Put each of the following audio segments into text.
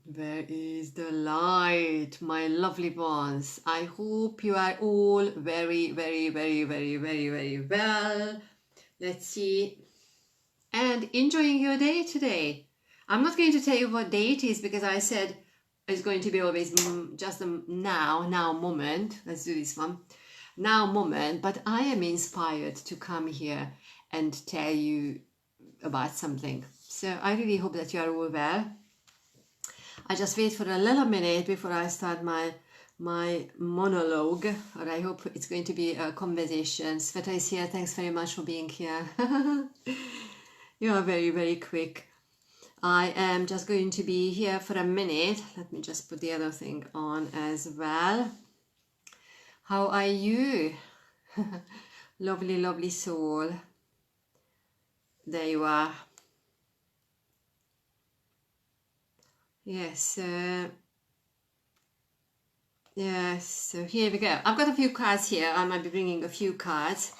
Where is the light, my lovely ones? I hope you are all very, very, very, very, very, very well. Let's see. And enjoying your day today. I'm not going to tell you what day it is because I said it's going to be always just a now moment. Let's do this one. Now moment. But I am inspired to come here and tell you about something. So I really hope that you are all well. I just wait for a little minute before I start my monologue, or I hope it's going to be a conversation. Sveta is here. Thanks very much for being here. You are very, very quick. I am just going to be here for a minute. Let me just put the other thing on as well. How are you? Lovely, lovely soul. There you are. Yes, yes, so here we go. I've got a few cards here. I might be bringing a few cards,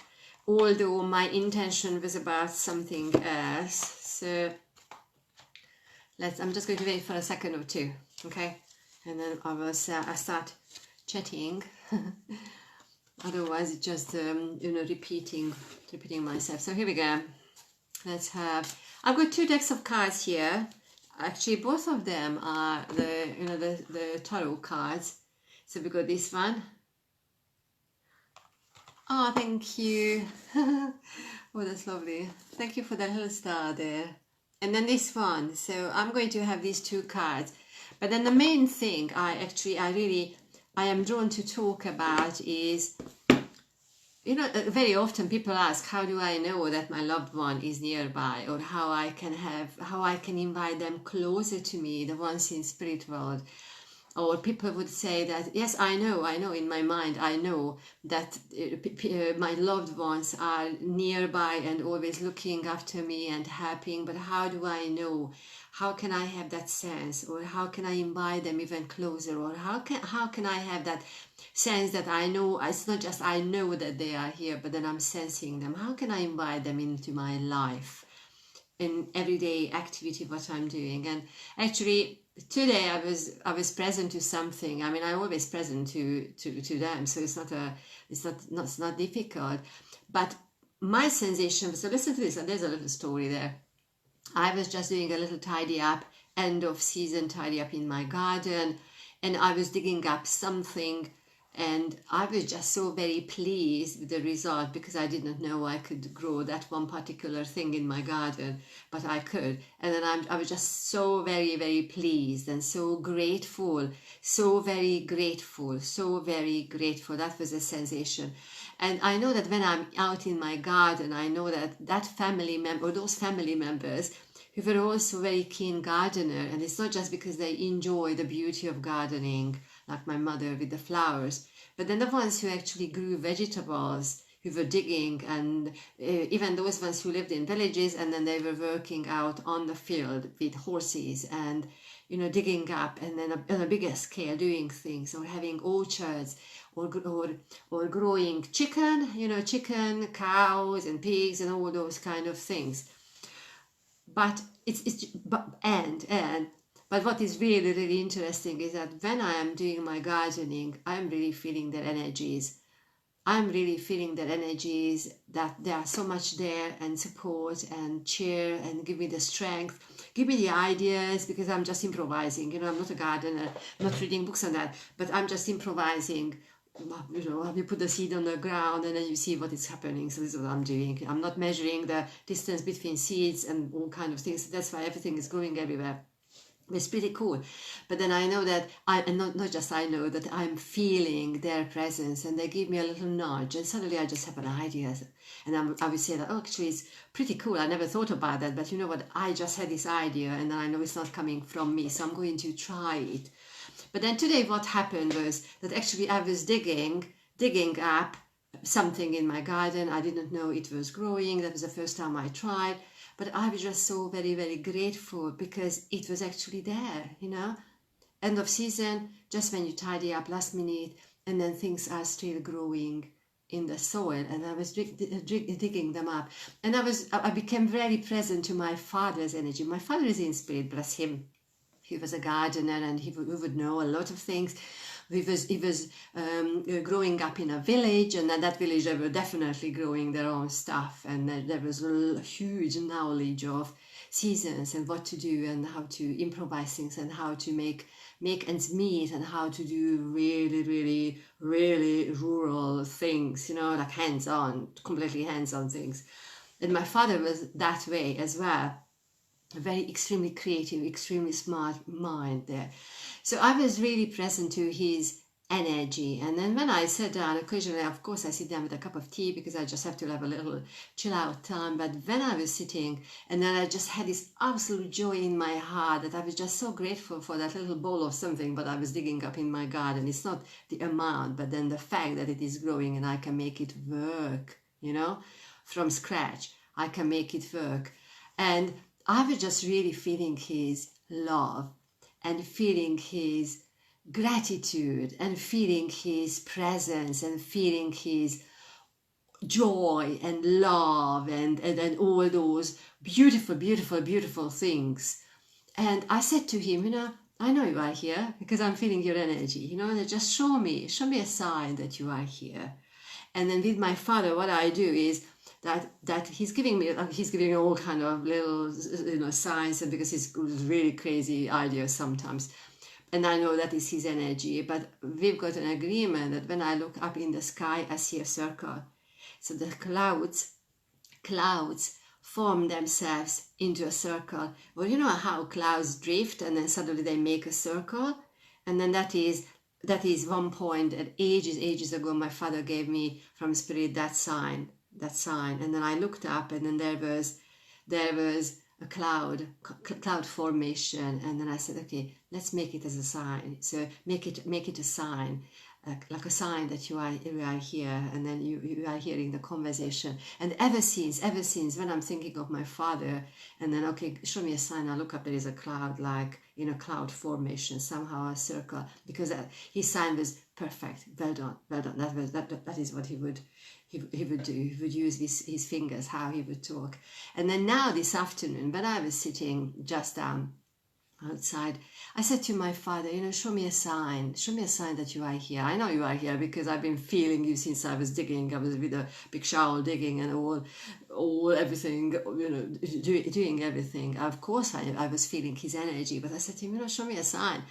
although my intention was about something else. So I'm just going to wait for a second or two, okay? And then I'll start chatting. Otherwise, it's just repeating myself. So here we go. I've got two decks of cards here. Actually, both of them are the tarot cards. So we got this one. Oh, thank you. Oh, that's lovely. Thank you for that little star there. And then this one. So I'm going to have these two cards. But then the main thing I am drawn to talk about is, very often people ask, how do I know that my loved one is nearby, or how I can invite them closer to me, the ones in spirit world. Or people would say that, yes, I know in my mind, I know that my loved ones are nearby and always looking after me and helping, but how do I know? How can I have that sense? Or how can I invite them even closer? Or how can I have that sense that I know, it's not just I know that they are here, but then I'm sensing them. How can I invite them into my life in everyday activity, what I'm doing? And actually, today I was present to something. I mean, I'm always present to them, so it's not difficult. But my sensation was, so listen to this, and there's a little story there. I was just doing a little tidy up, end of season tidy up in my garden, and I was digging up something, and I was just so very pleased with the result, because I didn't know I could grow that one particular thing in my garden, but I could. And then I was just so very, very pleased and so grateful, so very grateful, so very grateful. That was a sensation. And I know that when I'm out in my garden, I know that family member, or those family members who were also very keen gardener, and it's not just because they enjoy the beauty of gardening, like my mother with the flowers, but then the ones who actually grew vegetables, who were digging, and even those ones who lived in villages, and then they were working out on the field with horses and digging up, and then on a bigger scale doing things, or having orchards, or growing chicken, cows and pigs and all those kind of things. But but what is really, really interesting is that when I am doing my gardening, I'm really feeling their energies. I'm really feeling their energies, that they are so much there, and support and cheer and give me the strength, give me the ideas, because I'm just improvising. I'm not a gardener, I'm not reading books on that, but I'm just improvising. You put the seed on the ground and then you see what is happening. So this is what I'm doing. I'm not measuring the distance between seeds and all kind of things. That's why everything is growing everywhere. It's pretty cool. But then I know that not just I know that I'm feeling their presence, and they give me a little nudge, and suddenly I just have an idea, and I would say that, oh, actually it's pretty cool. I never thought about that, but you know what? I just had this idea, and I know it's not coming from me, so I'm going to try it. But then today what happened was that actually I was digging up something in my garden. I didn't know it was growing. That was the first time I tried. But I was just so very, very grateful, because it was actually there, End of season, just when you tidy up last minute, and then things are still growing in the soil, and I was digging them up. And I became very present to my father's energy. My father is in spirit, bless him. He was a gardener, and he would know a lot of things. He was growing up in a village, and in that village they were definitely growing their own stuff, and there was a huge knowledge of seasons and what to do and how to improvise things and how to make ends meet and how to do really, really, really rural things, you know, like hands-on, completely hands-on things. And my father was that way as well. A very extremely creative, extremely smart mind there. So I was really present to his energy. And then when I sat down, occasionally, of course, I sit down with a cup of tea because I just have to have a little chill out time. But when I was sitting, and then I just had this absolute joy in my heart that I was just so grateful for that little bowl of something, but I was digging up in my garden. It's not the amount, but then the fact that it is growing and I can make it work, you know, from scratch. I can make it work. And I was just really feeling his love and feeling his gratitude and feeling his presence and feeling his joy and love and all those beautiful, beautiful, beautiful things. And I said to him, you know, I know you are here because I'm feeling your energy, you know, and just show me a sign that you are here. And then with my father, what I do is that he's giving me all kind of little, you know, signs, and because he's really crazy ideas sometimes, and I know that is his energy. But we've got an agreement that when I look up in the sky, I see a circle. So the clouds form themselves into a circle. Well, you know how clouds drift and then suddenly they make a circle, and then that is one point. At ages ago, my father gave me from spirit that sign, and then I looked up, and then there was a cloud formation, and then I said, okay, let's make it as a sign. So make it a sign, like a sign that you are here, and then you are hearing the conversation. And ever since when I'm thinking of my father, and then okay, show me a sign, I look up, there is a cloud, like in a cloud formation, somehow a circle, because his sign was perfect. Well done. That is what he would do. He would use his fingers, how he would talk. And then now this afternoon, when I was sitting just outside, I said to my father, you know, show me a sign that you are here. I know you are here because I've been feeling you since I was digging. I was with a big shovel digging and all everything, you know, doing everything. Of course I was feeling his energy, but I said to him, you know, show me a sign.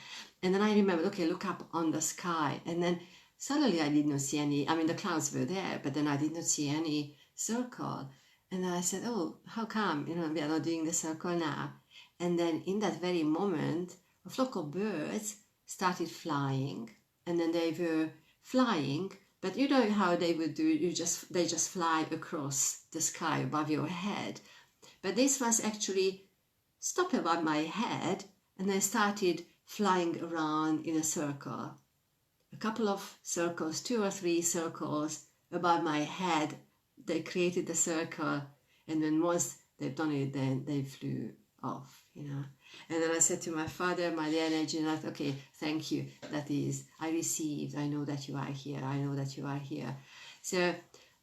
And then I remembered, okay, look up on the sky. And then suddenly I did not see any, I mean, the clouds were there, but then I did not see any circle. And I said, oh, how come, you know, we are not doing the circle now? And then in that very moment, a flock of birds started flying, and then they were flying, but you know how they would do, they just fly across the sky above your head. But this was actually stopped above my head, and they started flying around in a circle. A couple of circles, 2 or 3 circles above my head, they created the circle, and then once they've done it, then they flew off, you know. And then I said to my father, my energy, and I thought, okay, thank you. That is, I received. I know that you are here. I know that you are here. So,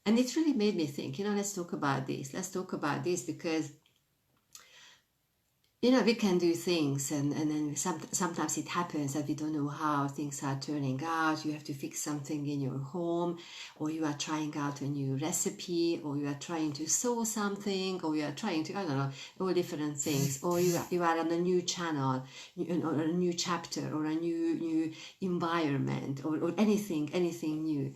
and it really made me think, you know, let's talk about this. Let's talk about this because, you know, we can do things and then sometimes it happens that we don't know how things are turning out. You have to fix something in your home, or you are trying out a new recipe, or you are trying to sew something, or you are trying to, I don't know, all different things, or you are on a new channel, or a new chapter, or a new environment, or anything new.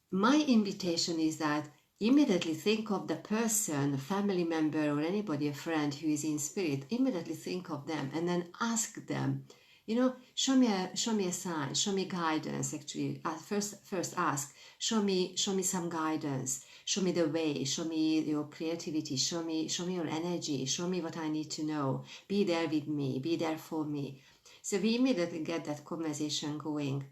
My invitation is that immediately think of the person, a family member or anybody, a friend who is in spirit. Immediately think of them and then ask them, you know, show me a sign, show me guidance. Actually, first ask, show me some guidance, show me the way, show me your creativity, show me your energy, show me what I need to know. Be there with me, be there for me. So we immediately get that conversation going.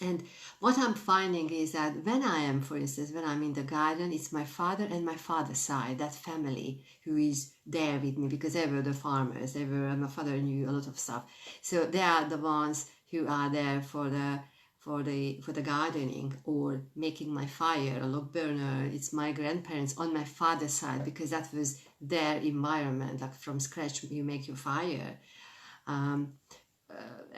And what I'm finding is that when I am, for instance, when I'm in the garden, it's my father and my father's side, that family who is there with me, because they were the farmers. My father knew a lot of stuff. So they are the ones who are there for the gardening or making my fire, a log burner. It's my grandparents on my father's side, because that was their environment, like from scratch you make your fire.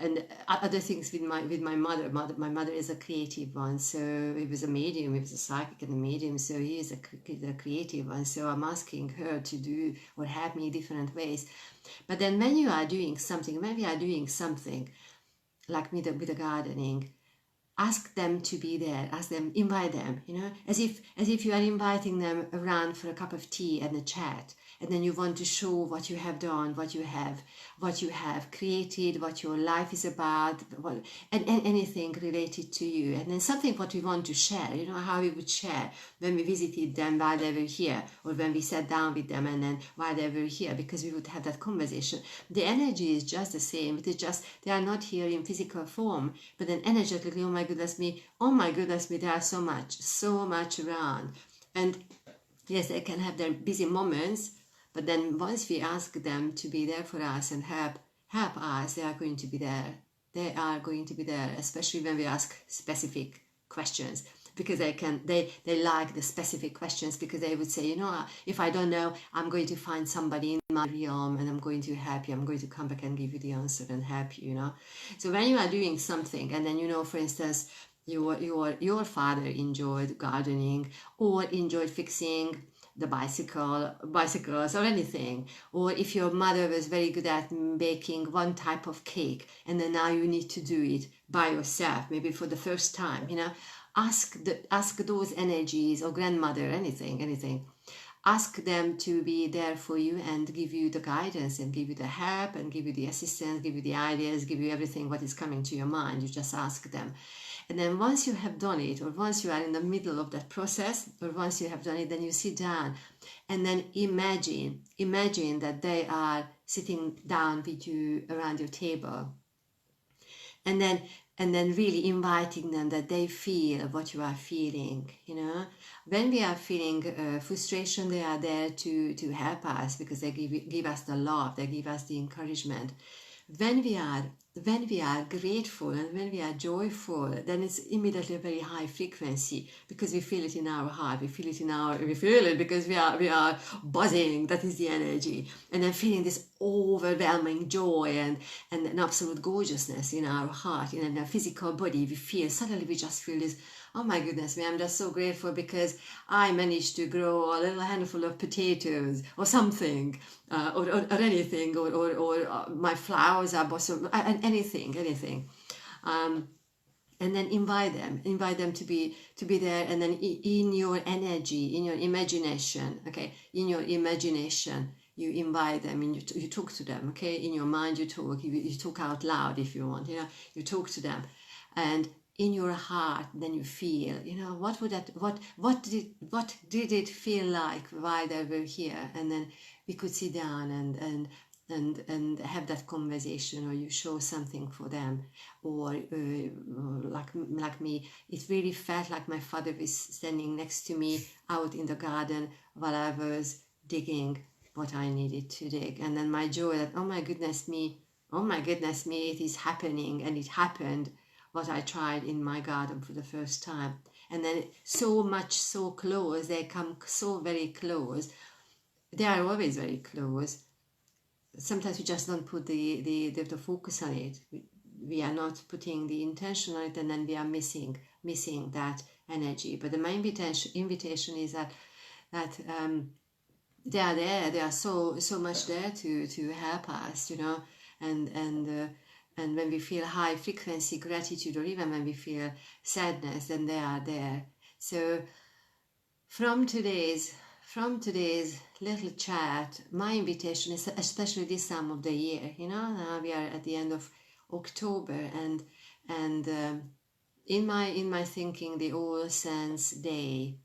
and other things with my mother. My mother is a creative one, so he was a medium, he was a psychic and a medium, so he is a creative one. So I'm asking her to do or help me different ways. But then when you are doing something, when we are doing something like with the gardening, ask them to be there, ask them, invite them, as if you are inviting them around for a cup of tea and a chat, and then you want to show what you have done, what you have created, what your life is about, and anything related to you, and then something what we want to share, how we would share when we visited them while they were here, or when we sat down with them and then while they were here, because we would have that conversation. The energy is just the same. It is just they are not here in physical form, but then energetically, oh my goodness me, there are so much around. And yes, they can have their busy moments, but then once we ask them to be there for us and help us, they are going to be there. They are going to be there, especially when we ask specific questions, because they like the specific questions, because they would say, if I don't know, I'm going to find somebody in my realm and I'm going to help you. I'm going to come back and give you the answer and help you, So when you are doing something, and then, for instance, your father enjoyed gardening or enjoyed fixing the bicycles or anything, or if your mother was very good at baking one type of cake and then now you need to do it by yourself, maybe for the first time, ask those energies, or grandmother, anything, ask them to be there for you and give you the guidance and give you the help and give you the assistance, give you the ideas, give you everything what is coming to your mind. You just ask them. And then once you have done it, or once you are in the middle of that process, or once you have done it, then you sit down and then imagine that they are sitting down with you around your table. And then really inviting them, that they feel what you are feeling, When we are feeling frustration, they are there to help us, because they give us the love, they give us the encouragement. When we are grateful and when we are joyful, then it's immediately a very high frequency, because we feel it in our heart, we feel it because we are buzzing. That is the energy, and then feeling this overwhelming joy and an absolute gorgeousness in our heart, in our physical body. Suddenly we just feel this, oh my goodness me, I'm just so grateful because I managed to grow a little handful of potatoes or something, or anything, or my flowers are blossom, anything. And then invite them to be there, and then in your energy, in your imagination, you invite them, and you talk to them, in your mind you talk out loud if you want, you talk to them, and in your heart then you feel, what did it feel like while they were here, and then we could sit down and have that conversation, or you show something for them, or like me, it really felt like my father was standing next to me out in the garden while I was digging what I needed to dig, and then my joy that, oh my goodness me, it is happening, and it happened what I tried in my garden for the first time. And then so close, they come so very close. They are always very close. Sometimes we just don't put the focus on it. We are not putting the intention on it, and then we are missing that energy. But my invitation is that they are there. They are so much there to help us, and when we feel high frequency gratitude, or even when we feel sadness, then they are there. So from today's little chat, my invitation is, especially this time of the year, now we are at the end of October, and in my thinking, the All Saints Day,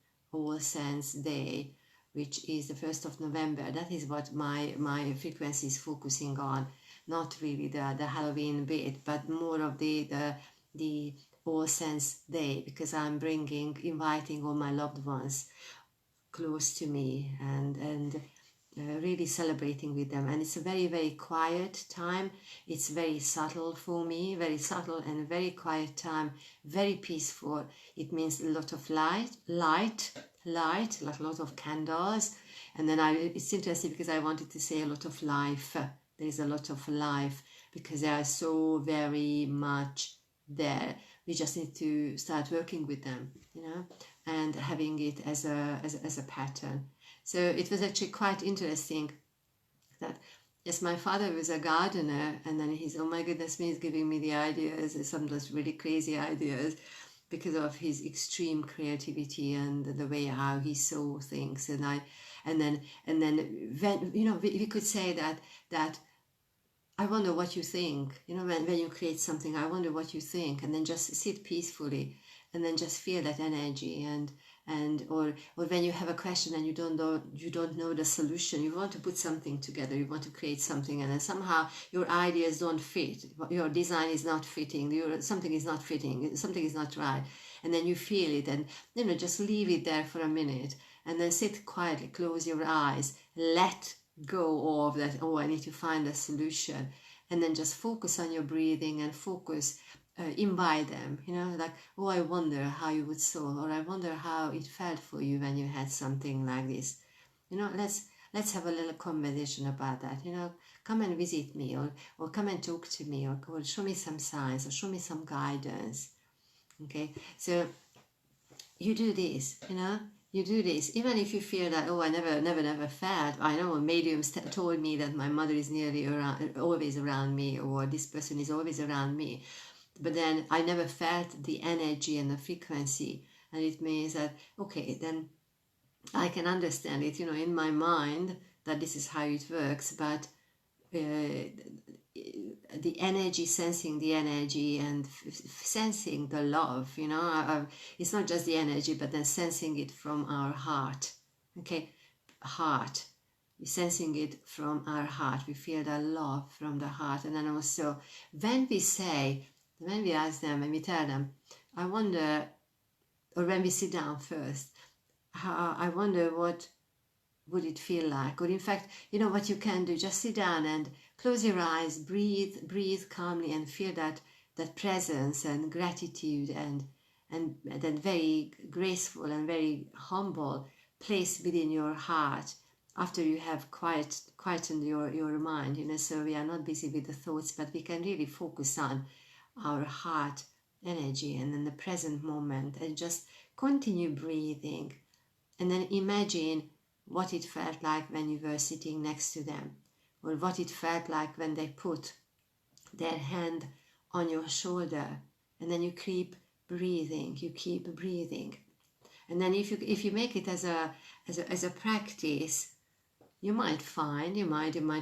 which is the 1st of November, that is what my frequency is focusing on. Not really the Halloween bit, but more of the All Saints Day, because I'm inviting all my loved ones close to me, and really celebrating with them. And it's a very, very quiet time. It's very subtle for me, very subtle and very quiet time, very peaceful. It means a lot of light, like a lot of candles. And then it's interesting because I wanted to say a lot of life. There is a lot of life, because they are so very much there. We just need to start working with them, you know, and having it as a pattern. So it was actually quite interesting that, yes, my father was a gardener, and then he's, oh my goodness me, he's giving me the ideas, some of those really crazy ideas, because of his extreme creativity and the way how he saw things. And then when, you know, we could say that I wonder what you think, you know, when you create something, I wonder what you think, and then just sit peacefully and then just feel that energy. Or when you have a question and you don't know the solution, you want to put something together, you want to create something, and then somehow your ideas don't fit, your design is not fitting, something is not fitting, something is not right, and then you feel it, and, you know, just leave it there for a minute, and then sit quietly, close your eyes, let go of that, oh, I need to find a solution, and then just focus on your breathing and focus, invite them, you know, like, oh, I wonder how you would solve, or I wonder how it felt for you when you had something like this, you know, let's have a little conversation about that, you know, come and visit me, or come and talk to me, or show me some signs, or show me some guidance. Okay, so you do this, you know, you do this, even if you feel that, oh, I never felt, I know mediums told me that my mother is always around me, or this person is always around me, but then I never felt the energy and the frequency, and it means that, okay, then I can understand it, you know, in my mind, that this is how it works, but the energy, sensing the energy, and sensing the love, you know, it's not just the energy, but then sensing it from our heart. Okay, heart, sensing it from our heart, we feel the love from the heart. And then also when we ask them, when we tell them, I wonder, or when we sit down first, I wonder what would it feel like, or in fact, you know what you can do, just sit down and close your eyes, breathe calmly, and feel that presence and gratitude, and that very graceful and very humble place within your heart, after you have quietened your mind, you know, so we are not busy with the thoughts, but we can really focus on our heart energy and in the present moment, and just continue breathing, and then imagine what it felt like when you were sitting next to them, or what it felt like when they put their hand on your shoulder, and then you keep breathing, and then if you make it as a practice, you might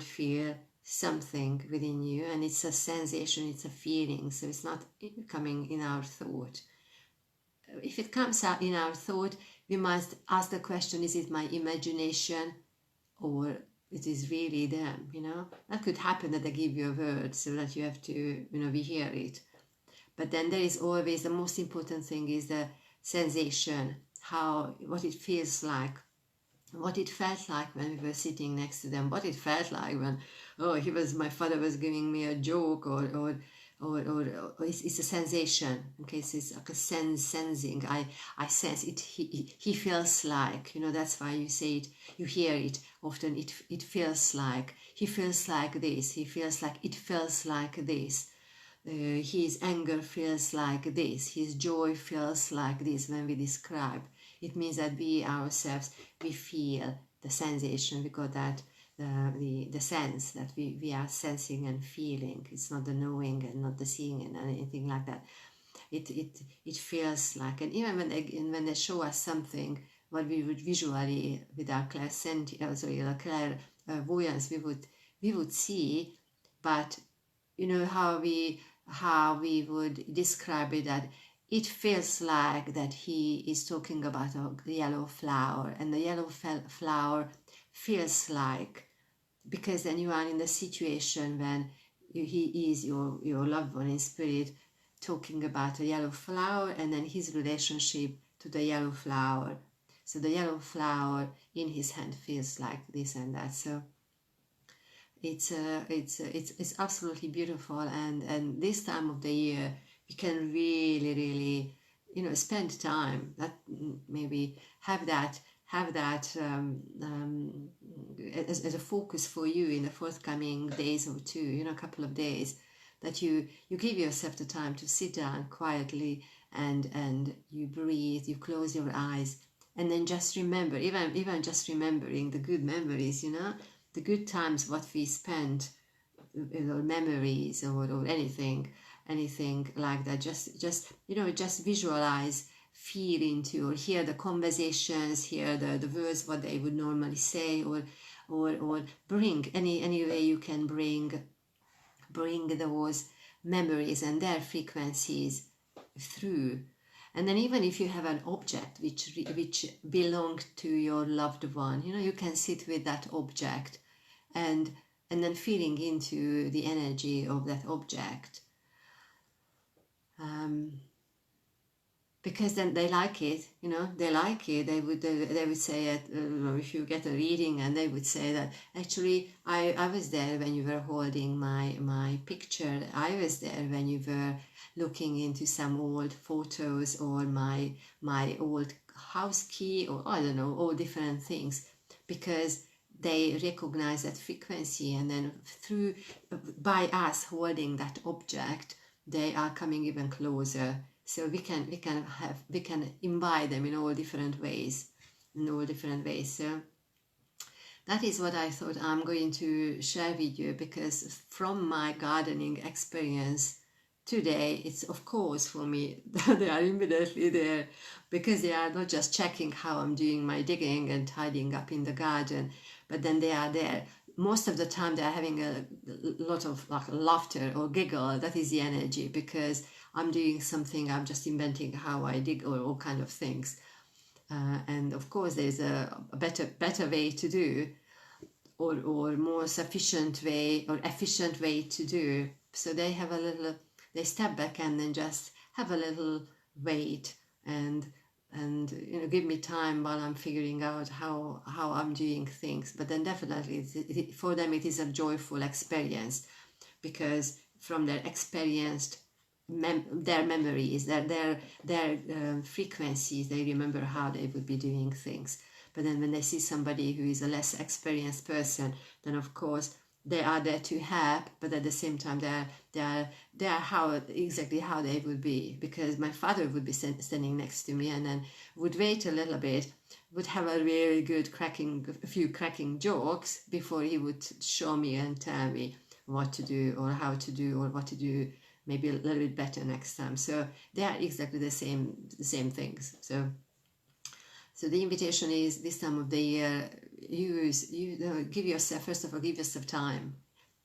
feel something within you, and it's a sensation, it's a feeling, so it's not coming in our thought. If it comes out in our thought, we must ask the question, is it my imagination, or it is really them, you know? That could happen, that they give you a word so that you have to, you know, we hear it. But then there is always, the most important thing is the sensation, what it feels like, what it felt like when we were sitting next to them, what it felt like when, my father was giving me a joke, or it's a sensation. Okay, so it's like a sensing. I sense it. He feels like, you know, that's why you say it, you hear it often. It feels like, he feels like this. He feels like, it feels like this. His anger feels like this. His joy feels like this. When we describe, it means that we ourselves, we feel the sensation. We got that. The sense that we are sensing and feeling. It's not the knowing and not the seeing and anything like that. It feels like, and even when they show us something, what we would visually, with our clairvoyance, we would see, but you know how we would describe it, that it feels like that he is talking about a yellow flower, and the yellow flower feels like, because then you are in the situation when he is your loved one in spirit, talking about a yellow flower, and then his relationship to the yellow flower. So the yellow flower in his hand feels like this and that. So it's absolutely beautiful, and this time of the year we can really, you know, spend time, that maybe have that as a focus for you in the forthcoming days or two, you know, a couple of days, that you give yourself the time to sit down quietly, and you breathe, you close your eyes, and then just remember, even just remembering the good memories, the good times what we spent, or memories, or anything like that. Just visualize, feel into, or hear the conversations, hear the words what they would normally say, or bring any way you can bring those memories and their frequencies through. And then even if you have an object which belonged to your loved one, you can sit with that object and then feeling into the energy of that object, because then they like it, they like it. They would say it, if you get a reading, and they would say that actually I was there when you were holding my picture. I was there when you were looking into some old photos, or my old house key, or I don't know, all different things, because they recognize that frequency, and then by us holding that object, they are coming even closer. So we can invite them in all different ways. So that is what I thought I'm going to share with you, because from my gardening experience today, it's of course for me they are immediately there, because they are not just checking how I'm doing my digging and tidying up in the garden, but then they are there. Most of the time they are having a lot of laughter or giggle. That is the energy, because I'm doing something, I'm just inventing how I dig, or all kind of things. And of course there's a better way to do, or more sufficient way or efficient way to do. So they step back and then just have a little wait, and give me time while I'm figuring out how I'm doing things. But then definitely for them it is a joyful experience, because from their experienced their memories, their frequencies, they remember how they would be doing things. But then when they see somebody who is a less experienced person, then of course they are there to help, but at the same time they are exactly how they would be. Because my father would be standing next to me, and then would wait a little bit, would have a really good few cracking jokes before he would show me and tell me what to do, or how to do, or what to do maybe a little bit better next time. So they are exactly the same things. So the invitation is, this time of the year, give yourself, first of all, give yourself time.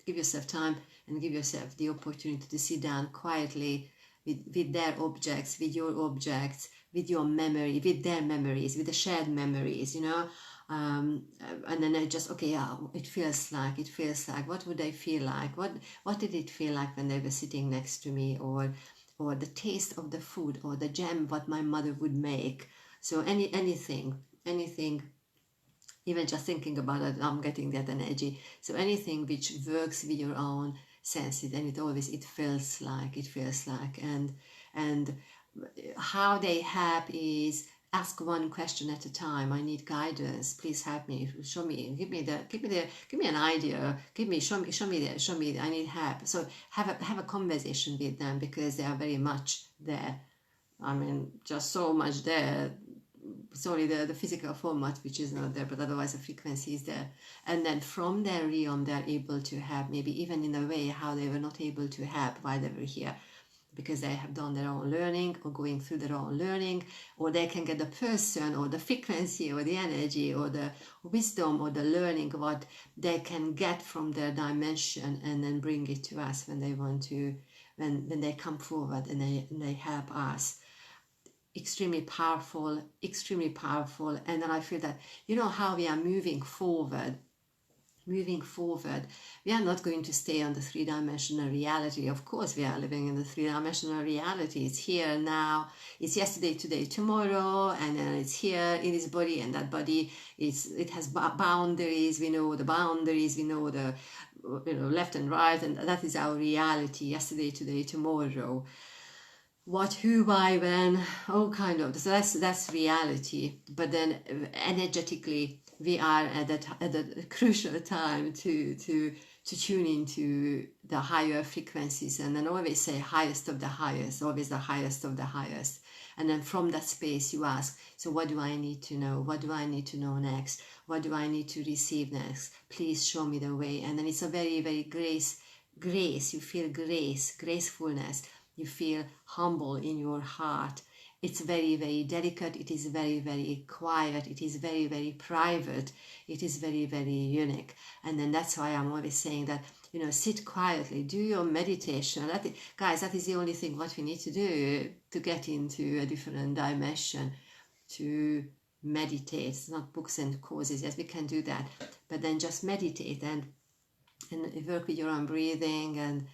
Give yourself time, and give yourself the opportunity to sit down quietly with their objects, with your objects, with your memory, with their memories, with the shared memories, and then I just, okay, yeah, it feels like, what would they feel like? What did it feel like when they were sitting next to me? Or the taste of the food, or the jam what my mother would make. So anything, even just thinking about it, I'm getting that energy. So anything which works with your own senses, and it feels like, and how they help is, ask one question at a time. I need guidance. Please help me. Show me. Give me an idea. Show me. I need help. So have a conversation with them, because they are very much there. I mean, just so much there. Sorry, the physical format which is not there, but otherwise the frequency is there. And then from their realm, they're able to help, maybe even in a way how they were not able to help while they were here, because they have done their own learning, or going through their own learning, or they can get the person, or the frequency, or the energy, or the wisdom, or the learning, what they can get from their dimension, and then bring it to us when they want to, when they come forward and they help us. Extremely powerful. And then I feel that, how we are moving forward, we are not going to stay on the three-dimensional reality. Of course we are living in the three-dimensional reality. It's here now, it's yesterday, today, tomorrow, and then it's here in this body, and that body it has boundaries. We know the boundaries, we know the left and right, and that is our reality. Yesterday, today, tomorrow, what, who, why, when, all kind of. So that's reality. But then energetically, we are at a crucial time to tune into the higher frequencies, and then always say highest of the highest, always the highest of the highest. And then from that space you ask, so what do I need to know? What do I need to know next? What do I need to receive next? Please show me the way. And then it's a very, very grace, you feel grace, gracefulness. You feel humble in your heart. It's very, very delicate. It is very, very quiet. It is very, very private. It is very, very unique. And then that's why I'm always saying that, you know, sit quietly, do your meditation. Guys, that is the only thing what we need to do to get into a different dimension, to meditate. It's not books and courses. Yes, we can do that. But then just meditate and work with your own breathing and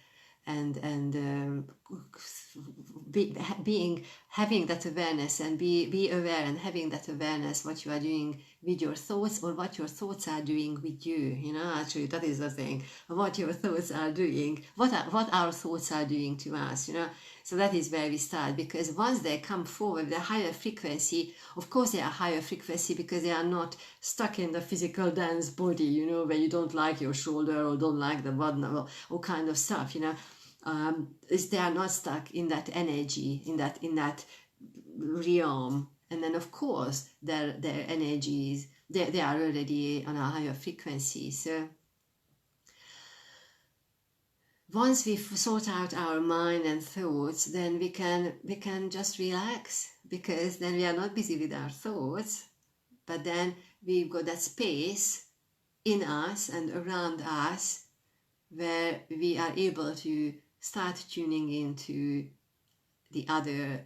having that awareness, and be aware and having that awareness what you are doing with your thoughts, or what your thoughts are doing with you. You know, actually that is the thing, what your thoughts are doing, what our thoughts are doing to us, you know. So that is where we start, because once they come forward, the higher frequency, of course they are higher frequency because they are not stuck in the physical dense body, you know, where you don't like your shoulder or don't like the bottom or all kind of stuff, you know. They are not stuck in that energy, in that realm. And then of course their energies, they are already on a higher frequency. So once we've sort out our mind and thoughts, then we can just relax, because then we are not busy with our thoughts, but then we've got that space in us and around us where we are able to start tuning into the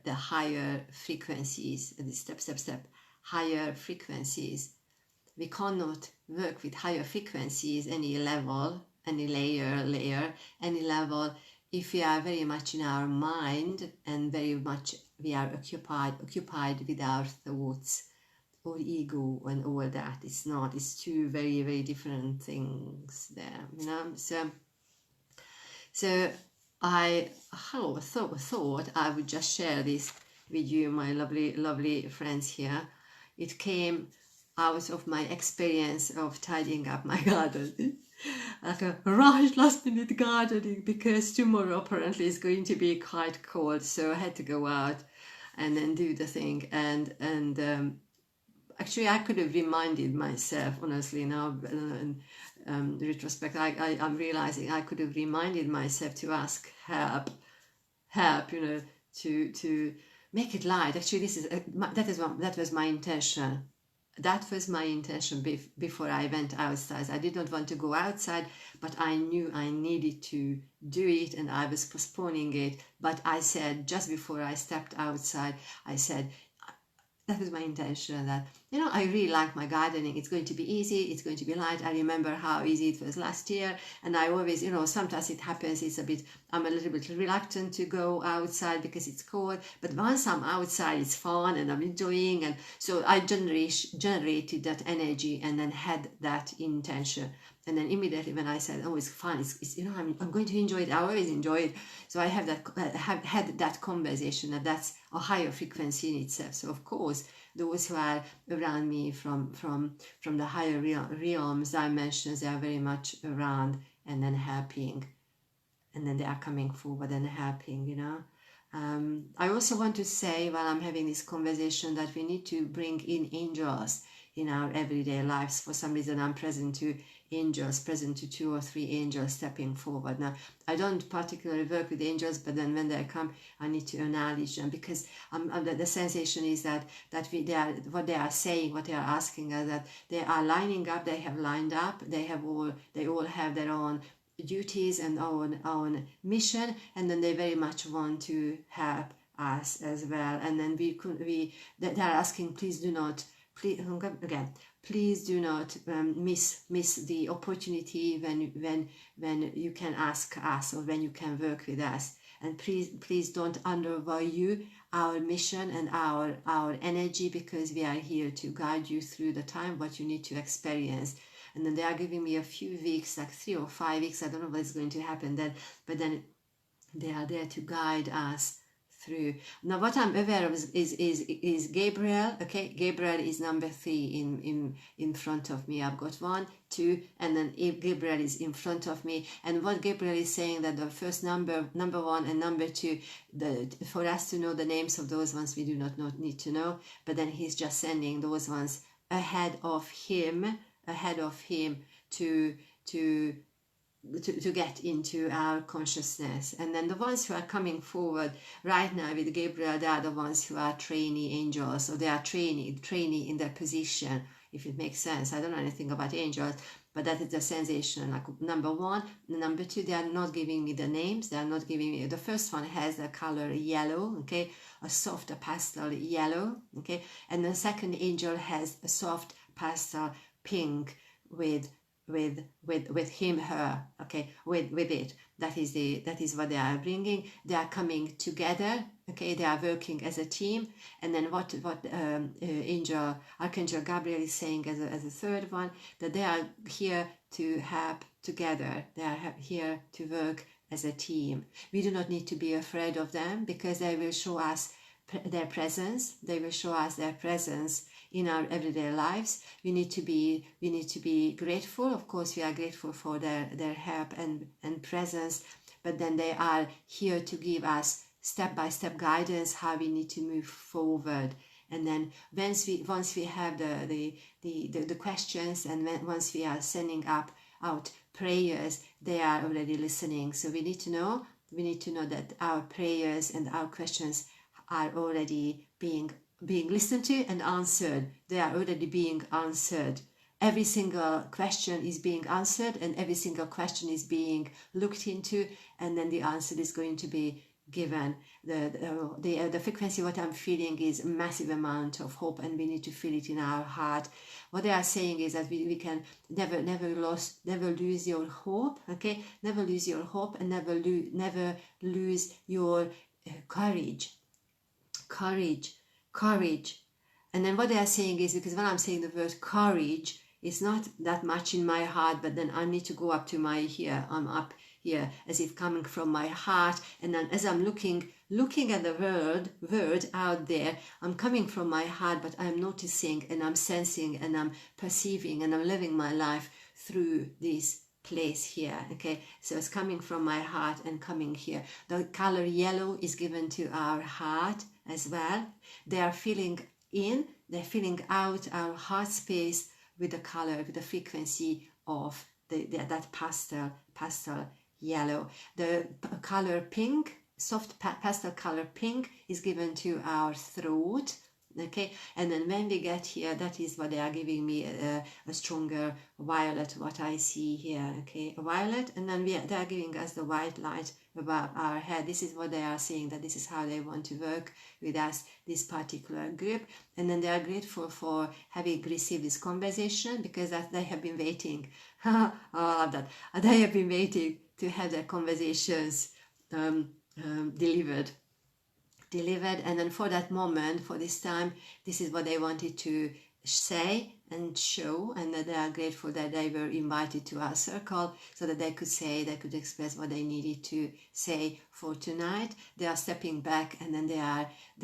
higher frequencies, and the step, higher frequencies. We cannot work with higher frequencies, any level, any layer, any level, if we are very much in our mind and very much we are occupied with our thoughts or ego and all that. It's two very, very different things there, you know. So I thought I would just share this with you, my lovely friends here. It came out of my experience of tidying up my garden. Like a rush last minute gardening, because tomorrow apparently is going to be quite cold, so I had to go out and then do the thing. And actually I could have reminded myself, honestly now, in retrospect, I'm realizing I could have reminded myself to ask help, you know, to make it light. Actually, that was my intention. That was my intention before I went outside. I did not want to go outside, but I knew I needed to do it, and I was postponing it. But I said, just before I stepped outside, I said, that was my intention, that, you know, I really like my gardening. It's going to be easy. It's going to be light. I remember how easy it was last year. And I always, you know, sometimes it happens. I'm a little bit reluctant to go outside because it's cold. But once I'm outside, it's fun and I'm enjoying. And so I generated that energy and then had that intention. And then immediately when I said, oh, it's fun, it's you know, I'm going to enjoy it. I always enjoy it. So I have had that conversation, and that's a higher frequency in itself. So of course, those who are around me from the higher realms, dimensions, they are very much around and then helping, and then they are coming forward and helping, you know. I also want to say, while I'm having this conversation, that we need to bring in angels in our everyday lives. For some reason, I'm present to 2 or 3 angels stepping forward. Now, I don't particularly work with angels, but then when they come, I need to acknowledge them, because the sensation is that what they are saying, what they are asking us, that they are lining up, they have lined up, they all have their own duties and own mission, and then they very much want to help us as well. And then they are asking, please do not miss the opportunity when you can ask us, or when you can work with us. And please don't undervalue our mission and our energy, because we are here to guide you through the time what you need to experience. And then they are giving me a few weeks, like 3 or 5 weeks. I don't know what's going to happen then, but then they are there to guide us through. Now what I'm aware of is Gabriel. Okay, Gabriel is number 3 in front of me. I've got 1, 2, and then Gabriel is in front of me. And what Gabriel is saying, that the first number 1 and number 2, for us to know the names of those ones, we do not need to know, but then he's just sending those ones ahead of him to get into our consciousness. And then the ones who are coming forward right now with Gabriel, they are the ones who are trainee angels, so they are trainee in their position, if it makes sense. I don't know anything about angels, but that is the sensation. Like number 1, number 2, they are not giving me the names. They are not giving me. The first one has the color yellow, okay, a soft pastel yellow, okay, and the second angel has a soft pastel pink with him, her, okay, with it. That is what they are bringing. They are coming together, okay, they are working as a team. And then what Archangel Gabriel is saying as a third one, that they are here to help together. They are here to work as a team. We do not need to be afraid of them, because they will show us their presence. They will show us their presence in our everyday lives. We need to be grateful. Of course, we are grateful for their help and presence, but then they are here to give us step-by-step guidance how we need to move forward. And then once we have the questions, and once we are sending out prayers, they are already listening. So we need to know that our prayers and our questions are already being listened to and answered. They are already being answered. Every single question is being answered, and every single question is being looked into, and then the answer is going to be given. The frequency, what I'm feeling, is a massive amount of hope, and we need to feel it in our heart. What they are saying is that we can never lose your hope, okay? Never lose your hope, and never lose your courage. And then what they are saying is, because when I'm saying the word courage, it's not that much in my heart, but then I need to go up to my here. I'm up here, as if coming from my heart. And then as I'm looking at the word out there, I'm coming from my heart, but I'm noticing and I'm sensing and I'm perceiving and I'm living my life through this place here, okay? So it's coming from my heart and coming here. The color yellow is given to our heart as well. They are filling out our heart space with the color, with the frequency of that pastel yellow. The color pink, soft pastel color pink, is given to our throat, okay? And then when we get here, that is what they are giving me, a stronger violet, what I see here, okay? A violet, and then they are giving us the white light above our head. This is what they are saying, that this is how they want to work with us, this particular group. And then they are grateful for having received this conversation, because that they have been waiting. They have been waiting to have their conversations delivered. And then for that moment, for this time, this is what they wanted to say and show, and that they are grateful that they were invited to our circle, so that they could express what they needed to say for tonight. They are stepping back, and then they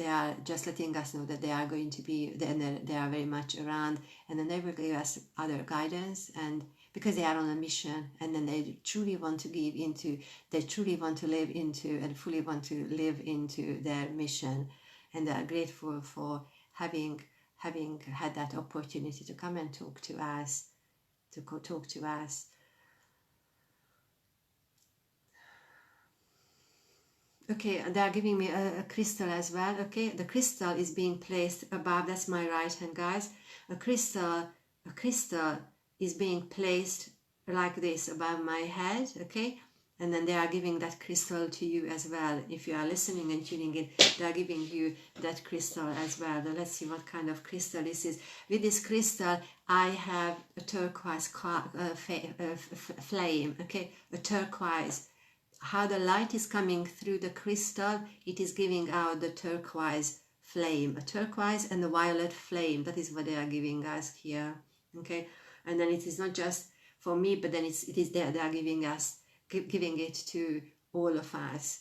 are just letting us know that they are going to be, they are very much around, and then they will give us other guidance, and because they are on a mission, and then they truly want to live into, and fully want to live into their mission, and they are grateful for having had that opportunity to come and talk to us. Okay, and they are giving me a crystal as well, okay? The crystal is being placed above, that's my right hand, guys. A crystal is being placed like this above my head, okay? And then they are giving that crystal to you as well. If you are listening and tuning in, they are giving you that crystal as well. Now let's see what kind of crystal this is. With this crystal, I have a turquoise flame, okay? A turquoise. How the light is coming through the crystal, it is giving out the turquoise flame. A turquoise and the violet flame. That is what they are giving us here, okay? And then it is not just for me, but then it is there. They are giving it to all of us,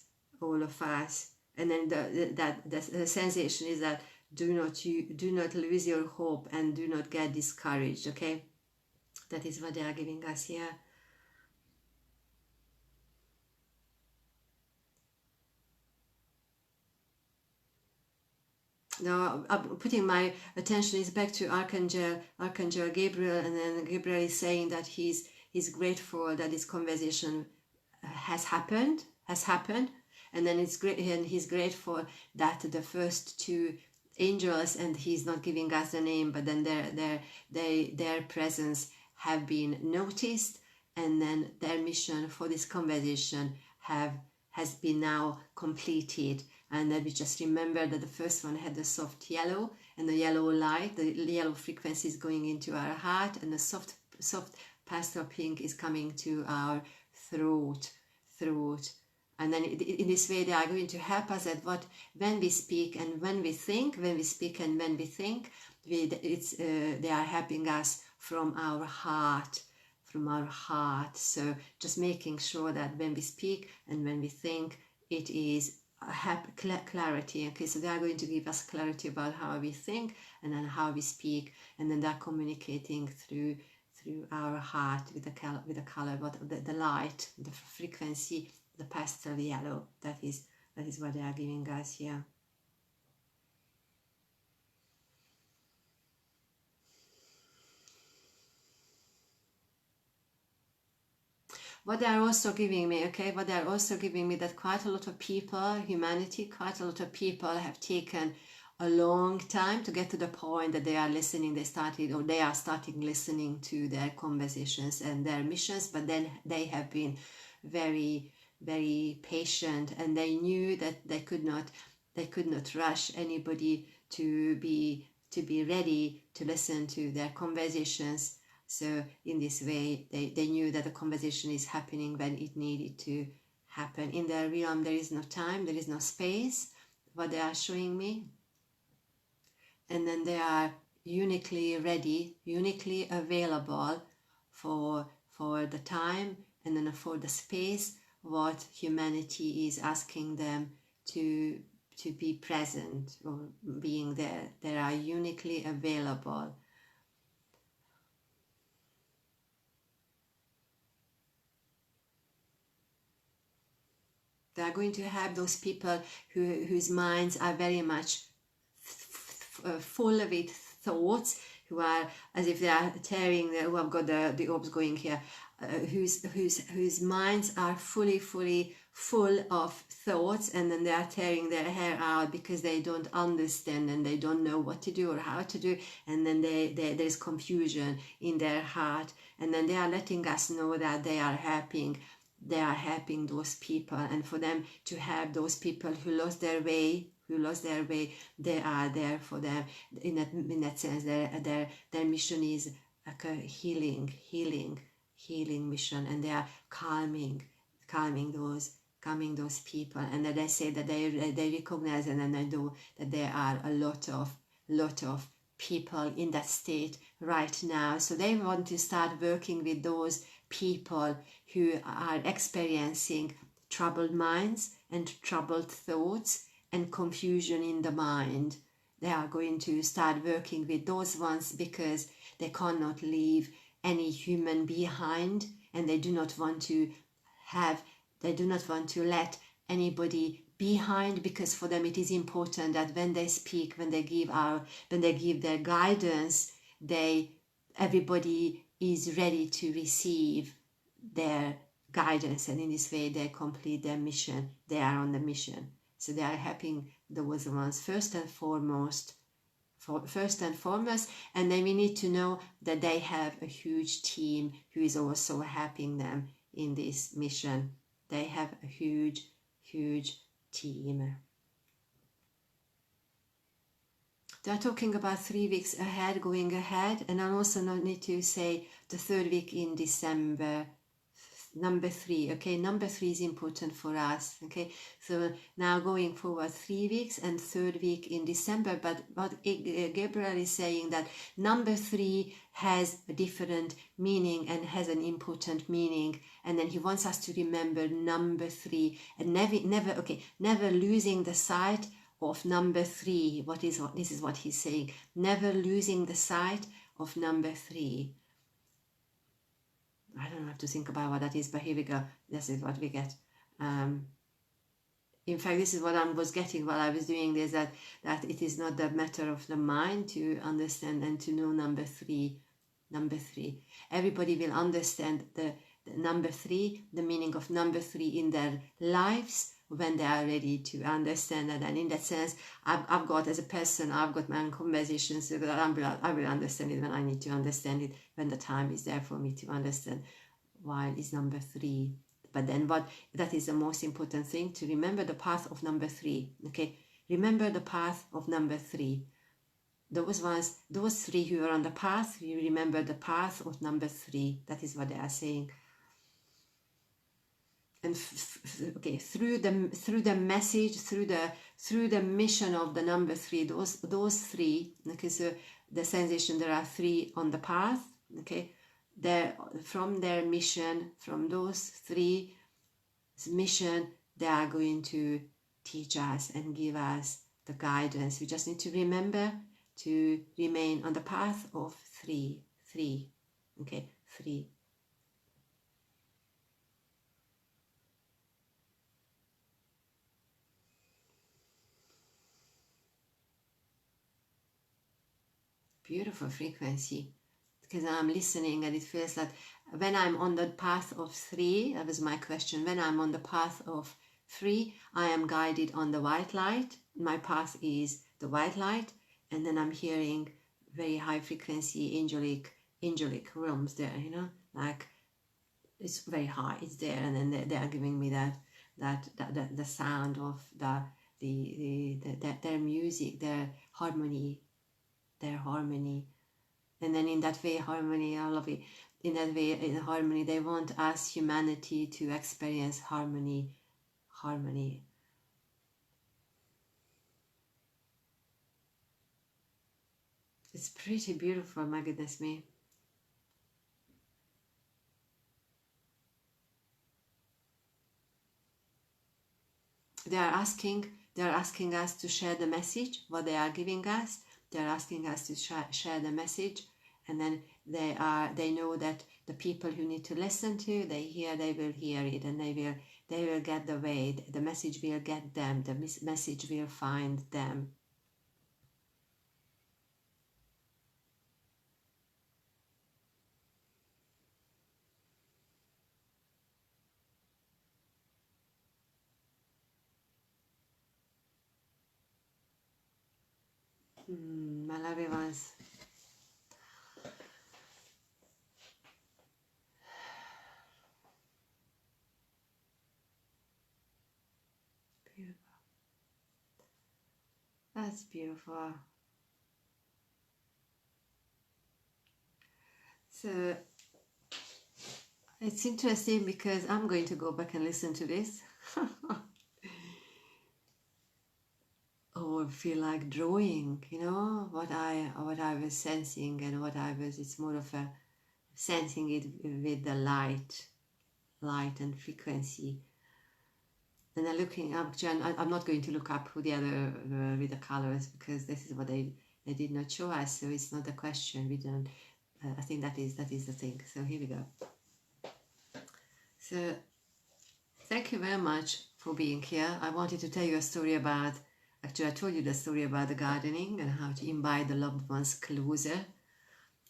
And then the sensation is that do not lose your hope and do not get discouraged. Okay, that is what they are giving us here. Now I'm putting my attention is back to Archangel Gabriel, and then Gabriel is saying that he's grateful that this conversation has happened, and then it's great, and he's grateful that the first two angels, and he's not giving us the name, but then their presence have been noticed, and then their mission for this conversation has been now completed. And then we just remember that the first one had the soft yellow, and the yellow light, the yellow frequency is going into our heart, and the soft pastel pink is coming to our throat. And then in this way they are going to help us at when we speak and when we think, they are helping us from our heart. So just making sure that when we speak and when we think, it is clarity. Okay, so they are going to give us clarity about how we think and then how we speak, and then they're communicating through our heart with the color, the light, the frequency, the pastel yellow. That is what they are giving us here. What they are also giving me, that quite a lot of people, humanity, quite a lot of people have taken a long time to get to the point that they are listening, they are starting listening to their conversations and their missions, but then they have been very, very patient, and they knew that they could not rush anybody to be ready to listen to their conversations. So in this way, they knew that the conversation is happening when it needed to happen. In their realm, there is no time, there is no space, what they are showing me. And then they are uniquely ready, uniquely available for the time and then for the space, what humanity is asking them to be present or being there. They are uniquely available. They are going to have those people whose minds are very much full of thoughts, who are as if they are who have got the orbs going here, whose minds are fully full of thoughts, and then they are tearing their hair out because they don't understand and they don't know what to do or how to do, and then there's confusion in their heart, and then they are letting us know that they are helping those people, and for them to have those people who lost their way, they are there for them. In that sense, their mission is like a healing mission, and they are calming those people, and then they say that they recognize, and then they know that there are a lot of people in that state right now. So they want to start working with those people who are experiencing troubled minds and troubled thoughts and confusion in the mind. They are going to start working with those ones because they cannot leave any human behind, and they do not want to let anybody behind, because for them it is important that when they speak, when they give their guidance, everybody is ready to receive their guidance, and in this way they complete their mission. They are on the mission. So they are helping those ones first and foremost, and then we need to know that they have a huge team who is also helping them in this mission. They have a huge team. They are talking about 3 weeks ahead, going ahead, and I also need to say the 3rd week in December. number 3. Okay, number 3 is important for us. Okay, so now going forward 3 weeks and 3rd week in December, but what Gabriel is saying that number 3 has a different meaning and has an important meaning, and then he wants us to remember number 3 and never losing the sight of number 3. This is what he's saying, never losing the sight of number 3. I don't have to think about what that is, but here we go. This is what we get. In fact, this is what I was getting while I was doing this, that it is not the matter of the mind to understand and to know number 3. Number 3. Everybody will understand the number 3, the meaning of number 3 in their lives when they are ready to understand it. And in that sense, I've got, as a person, I've got my own conversations so that I will understand it when I need to understand it, when the time is there for me to understand why it's number 3. But then that is the most important thing, to remember the path of number 3. Okay, remember the path of number 3. Those 3 who are on the path, you remember the path of number 3. That is what they are saying. And through the message, through the mission of the number 3, those 3. Okay, so the sensation, there are 3 on the path. Okay, from their mission, from those 3 mission, they are going to teach us and give us the guidance. We just need to remember to remain on the path of 3. Okay, 3. Beautiful frequency, because I'm listening and it feels like when I'm on the path of 3, that was my question, when I'm on the path of 3, I am guided on the white light. My path is the white light, and then I'm hearing very high frequency angelic realms there, you know, like it's very high, it's there, and then they are giving me that the sound of their music, their harmony, and then in that way, harmony, I love it. In that way, in harmony, they want us, humanity, to experience harmony. It's pretty beautiful, my goodness me. They are asking us to share the message, what they are giving us. They're asking us to share the message, and then they know that the people who need to listen to, they will hear it, and they will get the way. The message will get them. The message will find them. My lovely ones. Beautiful. That's beautiful. So it's interesting because I'm going to go back and listen to this. Or feel like drawing, you know, what I was sensing and it's more of a sensing it with the light and frequency. And then looking up, I'm not going to look up who the other with the colors, because this is what they did not show us, so it's not a question. We don't. I think that is the thing. So here we go. So thank you very much for being here. I wanted to tell you a story about. Actually, I told you the story about the gardening and how to invite the loved ones closer,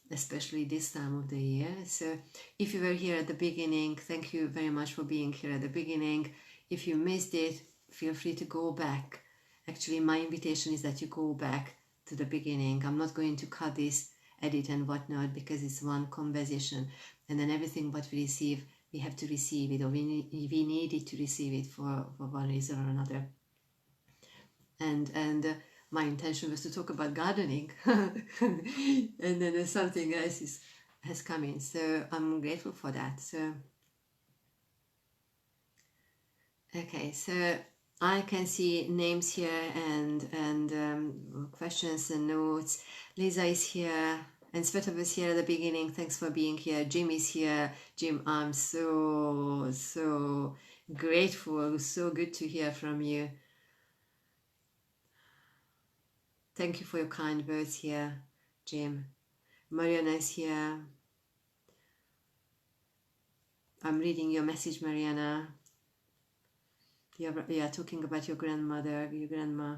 especially this time of the year. So if you were here at the beginning, thank you very much for being here at the beginning. If you missed it, feel free to go back. Actually, my invitation is that you go back to the beginning. I'm not going to cut this, edit and whatnot, because it's one conversation. And then everything what we receive, we have to receive it, or we needed to receive it for one reason or another. And my intention was to talk about gardening, and then something else has come in. So I'm grateful for that. So Okay, so I can see names here and questions and notes. Lisa is here and Sveta was here at the beginning. Thanks for being here. Jim is here. Jim, I'm so grateful. So good to hear from you. Thank you for your kind words here, Jim. Mariana is here. I'm reading your message, Mariana. You're talking about your grandmother, your grandma.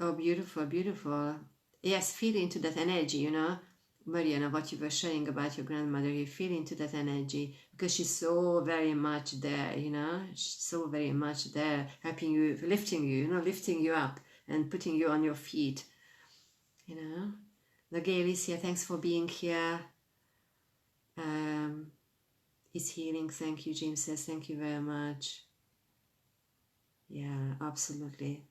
Oh, beautiful, beautiful. Yes, feel into that energy, you know. Mariana, what you were sharing about your grandmother, you feel into that energy because she's so very much there, you know. She's so very much there, helping you, lifting you, you know, lifting you up and putting you on your feet, you know. The Gail is here. Thanks for being here. It's healing. Thank you, Jim says. Thank you very much. Yeah, absolutely.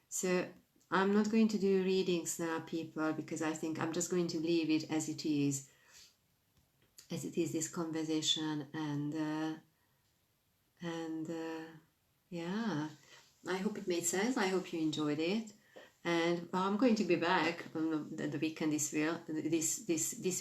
So I'm not going to do readings now, people, because I think I'm just going to leave it as it is, this conversation, and yeah, I hope it made sense. I hope you enjoyed it, and I'm going to be back on the weekend. This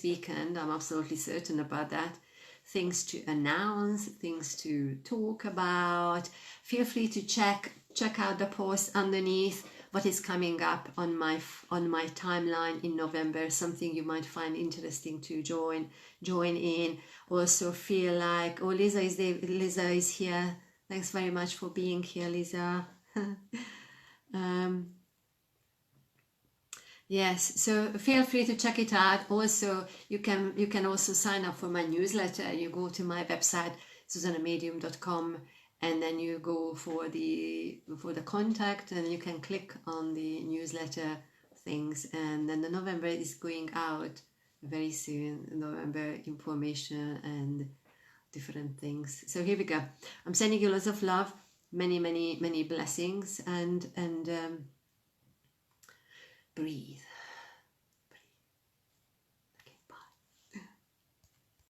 weekend, I'm absolutely certain about that. Things to announce, things to talk about. Feel free to check out the post underneath what is coming up on my timeline in November, something you might find interesting to join in. Also feel like, oh, Lisa is here. Thanks very much for being here, Lisa. Yes, so feel free to check it out. Also, you can also sign up for my newsletter. You go to my website, zsuzannamedium.com, and then you go for the contact, and you can click on the newsletter things, and then the November is going out very soon. November information and different things. So here we go. I'm sending you lots of love, many blessings, and breathe.